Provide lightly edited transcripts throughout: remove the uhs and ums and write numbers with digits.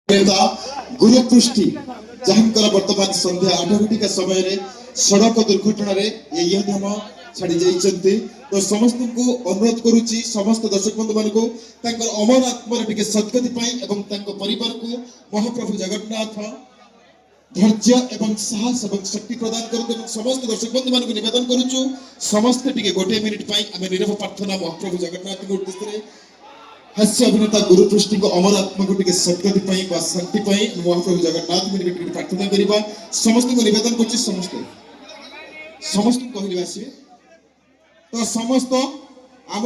नेता गुरुपृष्टि जहांकर वर्तमान संध्या 8 घटिका समय सड़क दुर्घटना यह छाड़ी जाइछन्ते तो समस्त को अनुरोध करूची समस्त दर्शक बंधु मान को अमर आत्मा टिके सद्गति पाई एवं परिवार को महाप्रभु जगन्नाथ धैर्य एवं साहस एवं शक्ति प्रदान करते समस्त दर्शक बंधु मान को निवेदन करूचु समस्त टिके गोटे मिनिट पाई आमे नीरव प्रार्थना महाप्रभु जगन्नाथ के उद्देश्य हास्य अभिनेता गुरुपृष्टि को अमर आत्मा को टिके सद्गति पाई बा शांति पाई महाप्रभु जगन्नाथ को टिके प्रार्थना करिबा समस्त को निवेदन करछि समस्त कहलिबा आसी तो समस्त आम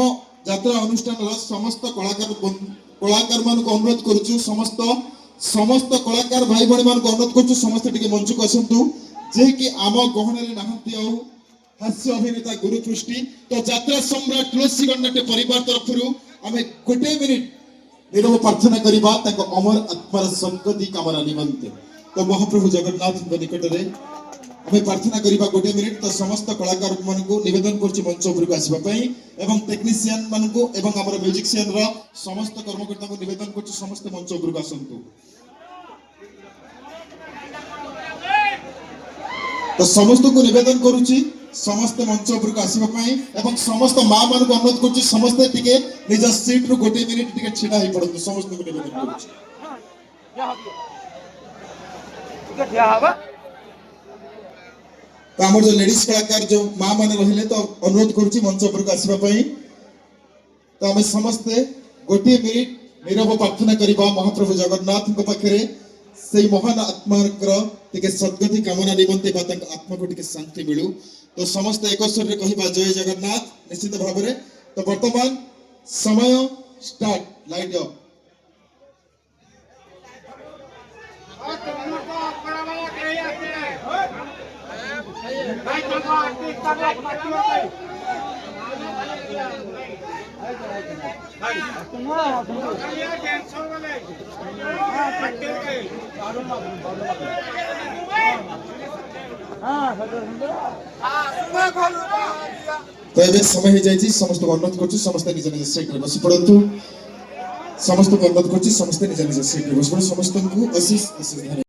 यात्रा अनुष्ठान समस्त कलाकार मान को अनुरोध करूछु समस्त कलाकार भाई भाई मान को अनुरोध करूछु समस्त टिके मंच को आसंतु जे कि आम गहन रे नाहंती आउ हास्य अभिनेता गुरुपृष्टि तो यात्रा सम्राट तुलसी गणनाट्य परिवार तरफ आमे गोटे मिनिट नीरव प्रार्थना करिबा ताको अमर आत्मार सद्गति कामना निमंते तो महाप्रभु जगन्नाथ निकट रे आमे प्रार्थना करिबा गोटे मिनिट तो समस्त कलाकार मान को निवेदन करछि मंच ऊपर को आसीबा पई एवं टेक्नीशियन मान को एवं हमर म्यूजिशियन रो समस्त कर्मकर्ता को निवेदन करछि समस्त मंच ऊपर को आसंतु तो समस्त को निवेदन करूछि समस्त मंच ऊपर को आसीबा पई एवं समस्त मां मान को अनुरोध करछि समस्त टिके निज सीट रो गोटे मिनिट टिके छिडा ही पड़ो समस्त को निवेदन करछि क्या हवा तो हमर जो लेडीज कलाकार जो मां माने रहिले तो अनुरोध करछि मंच ऊपर को आसीबा पई तो हम समस्त गोटे मिनिट नीरव प्रार्थना करिबा महाप्रभु जगन्नाथ को पाखरे से महान आत्माकर टिके सद्गति कामना निमंते बा आत्मा को टिके शांति मिलू तो समस्त एक स्वर रे कहिबा जय जगन्नाथ निश्चित भाव रे तो वर्तमान समय स्टार्ट लाइट अप तो ये समय हो जाए समस्त को अनुरोध कर समस्त निज निज सीट रे बस पड़तु समस्त को अनुरोध कर समस्त निज निज सीट रे बस समस्त को आशीष आशीष